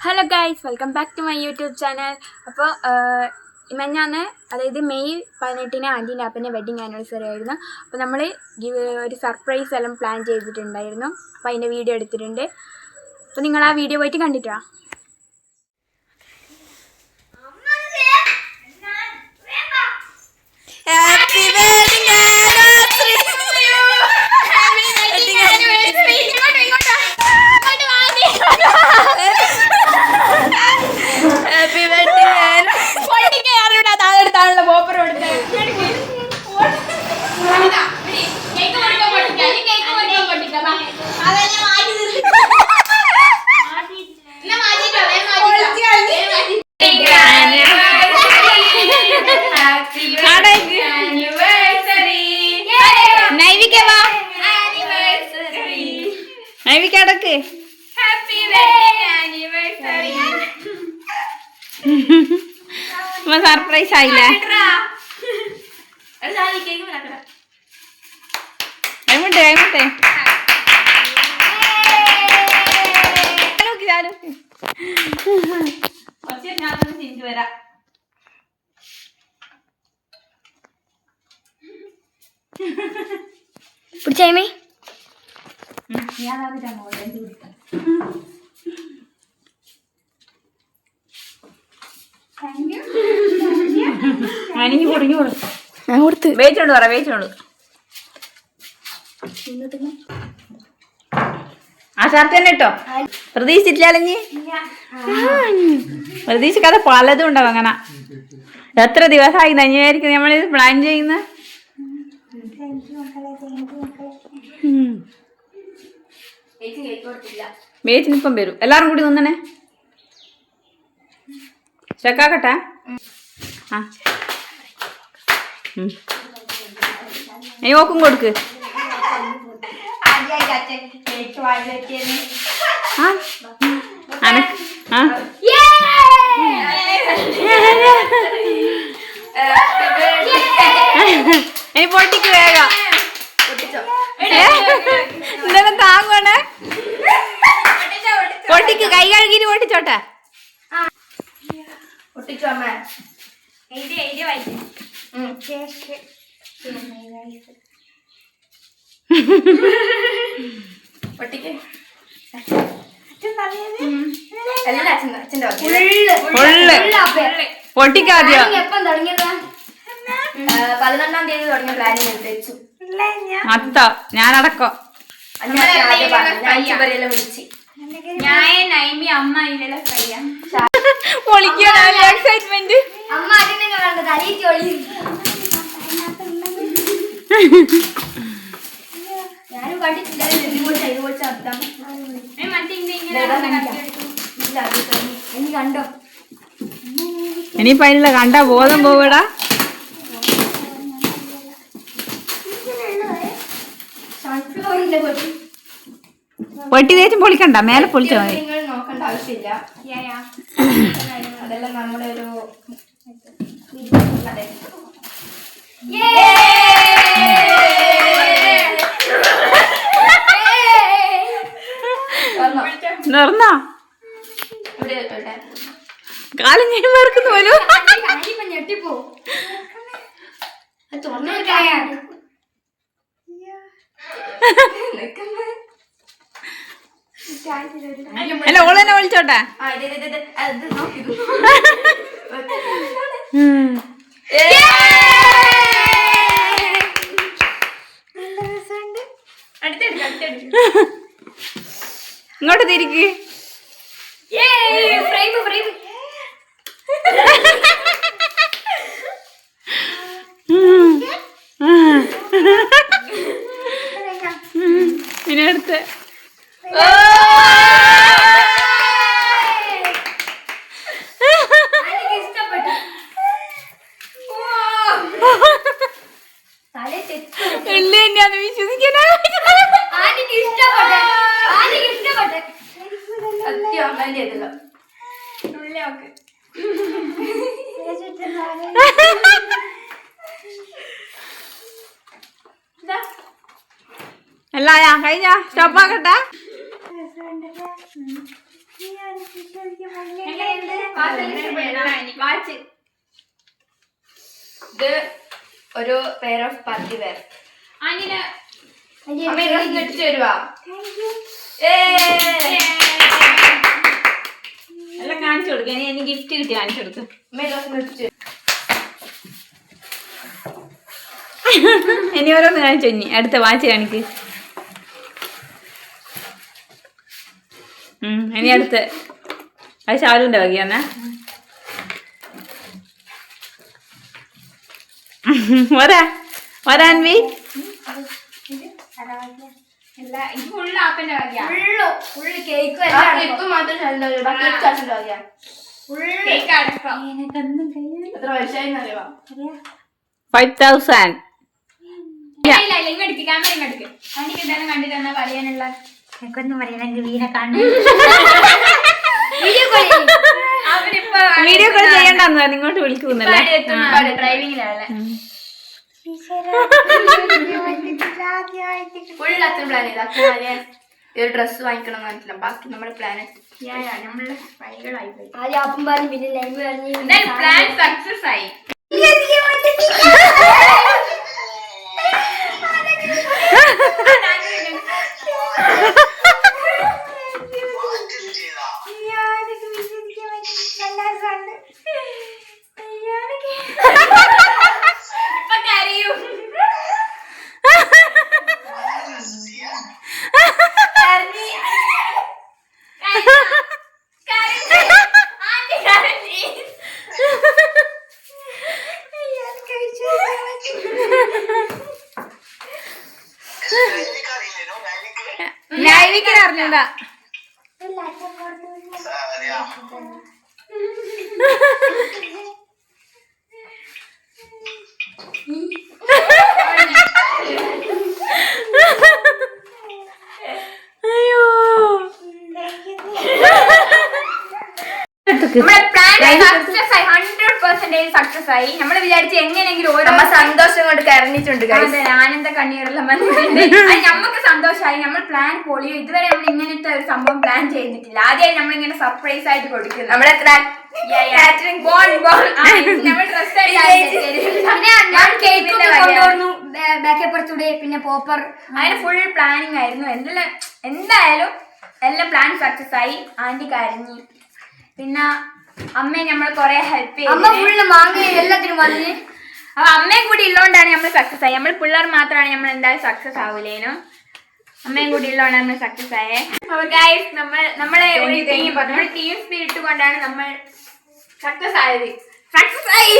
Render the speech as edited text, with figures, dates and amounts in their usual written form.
Hello guys, welcome back to my YouTube channel. അപ്പോൾ മിനിഞ്ഞാന്ന്, അതായത് മെയ് 18 ആൻറ്റീൻ്റെ അപ്പൻ്റെ വെഡ്ഡിങ് ആനിവേഴ്സറി ആയിരുന്നു. അപ്പോൾ നമ്മൾ ഒരു സർപ്രൈസ് എല്ലാം പ്ലാൻ ചെയ്തിട്ടുണ്ടായിരുന്നു. അപ്പോൾ അതിൻ്റെ വീഡിയോ എടുത്തിട്ടുണ്ട്. അപ്പോൾ നിങ്ങൾ ആ വീഡിയോ പോയിട്ട് കണ്ടിട്ടാ. സർപ്രൈസ് ആയില്ലേ? പിടിച്ചേമേ വേച്ചോണ്ട് പറ, വേച്ചോണ്ട് ആ ചാർത്ത തന്നെ കേട്ടോ. പ്രതീക്ഷിച്ചിട്ടില്ലഞ്ഞി പ്രതീക്ഷിക്കാതെ പലതും ഉണ്ടാവും. അങ്ങനെ എത്ര ദിവസമായി നഞ്ഞായിരിക്കും നമ്മൾ പ്ലാൻ ചെയ്യുന്ന. വേച്ചിനിപ്പം വരും. എല്ലാരും കൂടി നിന്നണേ. ചെക്കാക്കട്ടെ. ആ നീ ഓക്കും കൊടുക്ക്. ഇനി പൊട്ടിക്ക് വേഗം. എന്തെങ്കിലും താങ്ങണേ. പൊട്ടിക്ക്, കൈ കഴുകിട്ട് പൊട്ടിച്ചോട്ടെ. പൊട്ടിക്കാദ്യ 11-ാം തീയതി തുടങ്ങിയ പ്ലാനിങ് വെച്ചു. ഞാനടക്കം വിളിച്ച് അമ്മ എക്സൈറ്റ്മെന്റ്. അമ്മ അതിനെ കണ്ടത് അരിയിട്ടോളി. ഞാനും കണ്ടിട്ടില്ല. കണ്ടോ? ഇനിയിപ്പോ അതിനുള്ള കണ്ട ബോധം പോവടാ. പൊട്ടി തേച്ചും പൊളിക്കണ്ട, മേലെ പൊളിച്ചോ. നിങ്ങൾ നോക്കേണ്ട ആവശ്യമില്ല. അതെല്ലാം നമ്മുടെ ഒരു നിർന്നാ കാലം ഞാൻ മറക്കുന്നു പോലും. ഞെട്ടിപ്പോ അല്ല, ഓളെന്നെ വിളിച്ചോട്ടെ. ഇങ്ങോട്ട് തിരിക്ക്. ഇനി അടുത്ത് തന്നെയാന്ന് വിശ്വസിക്കാനാ. അല്ല, ഞാൻ കഴിഞ്ഞ സ്റ്റോപ്പ് ആക്കട്ടെ. വാച്ച് ഇത് ഒരു പെയർ ഓഫ് പാർട്ടി വെയർ. ആന്റിന് ഇട്ടിട്ട് വരുവാ. എല്ലാം കാണിച്ചു കൊടുക്കാം. ഇനി ഗിഫ്റ്റ് കിട്ടി കാണിച്ചു കൊടുക്കും. ഇനി ഓരോന്ന് കാണിച്ചു. ഇനി അടുത്ത വാച്ച് കാണിക്ക്. ഇനി അടുത്ത് അത് ഷാലുവിന്റെ വകയാന്നാ. വരാൻവി ഇത് ഫുള്ള് ആപ്പന്റെ വകയാ. ഫുള്ള് കേക്കും എല്ലാം മാത്രം കേക്ക് അടക്കം. എത്ര വയസ്സായിന്നറിയാ? 5,000. ഇല്ല ഇങ്ങെടുക്ക്, ക്യാമറ ഇങ്ങെടുക്ക്. ആന്റിക്ക് എന്താണ് കണ്ടിട്ട് എന്നാ പറയാനുള്ള? എനിക്കൊന്നും പറയണെങ്കിൽ വീണ കാണും. അവനിപ്പോ വീഡിയോ കോൾ ചെയ്യണ്ടെന്ന് പറഞ്ഞു ഇങ്ങോട്ട് വിളിക്കുന്നല്ലേ. ഡ്രൈവിംഗിലാണ്. ഫുൾ അച്ഛൻ പ്ലാൻ ചെയ്ത് അച്ഛൻ ഒരു ഡ്രസ്സ് വാങ്ങിക്കണം എന്ന് പറഞ്ഞിട്ടില്ല. ബാക്കി നമ്മുടെ പ്ലാൻ നമ്മള് വഴികളായി പോയി. ആദ്യം അപ്പം പറഞ്ഞു, പിന്നെ ലൈവ് പറഞ്ഞു. പ്ലാൻ സക്സസ് ആയി. ഇപ്പൊ കരയും. ലൈവിക്ക് അറിഞ്ഞൂടാ. അയ്യോ നമ്മുടെ പ്ലാൻ സക്സസ് ആയി. 100% സക്സസ് ആയി. നമ്മൾ വിചാരിച്ച് എങ്ങനെയെങ്കിലും ഓരോ സന്തോഷം കൊണ്ട് കരഞ്ഞിട്ടുണ്ട്. അതെ, ആനന്ദ കണ്ണീരെല്ലാം വന്നിട്ടുണ്ട്. അത് നമുക്ക് സന്തോഷമായി. നമ്മൾ പ്ലാൻ പൊളിയോ. ഇതുവരെ നമ്മൾ ഇങ്ങനത്തെ ഒരു സംഭവം പ്ലാൻ ചെയ്തിട്ടില്ല. ആദ്യമായി നമ്മളിങ്ങനെ സർപ്രൈസ് ആയിട്ട് കൊടുക്കുന്നത്. നമ്മളെ നമ്മൾ ഡ്രസ് ബാക്കപ്പുറത്തൂടെ പിന്നെ പോപ്പർ അതിന് ഫുൾ പ്ലാനിങ് ആയിരുന്നു. എന്തായാലും എല്ലാം പ്ലാൻ സക്സസ് ആയി. ആന്റി കരഞ്ഞി. പിന്നെ അമ്മയെ നമ്മൾ കൊറേ ഹെൽപ്പ് അമ്മ ചെയ്തു. ഫുള്ള് മാങ്ങ എല്ലാത്തിനും വന്ന്. അപ്പൊ അമ്മയും കൂടി ഉള്ളതുകൊണ്ടാണ് നമ്മൾ സക്സസ് ആയി. നമ്മൾ പിള്ളേർ മാത്രമാണ് നമ്മൾ എന്തായാലും സക്സസ് ആവൂലേനു. അമ്മയും കൂടി ഉള്ളതുകൊണ്ടാണ് നമ്മൾ സക്സസ് ആയേ. അപ്പൊ ഗൈസ് നമ്മളെ ടീം സ്പിരിറ്റ് കൊണ്ടാണ് നമ്മൾ സക്സസ് ആയത്. സക്സസ് ആയി.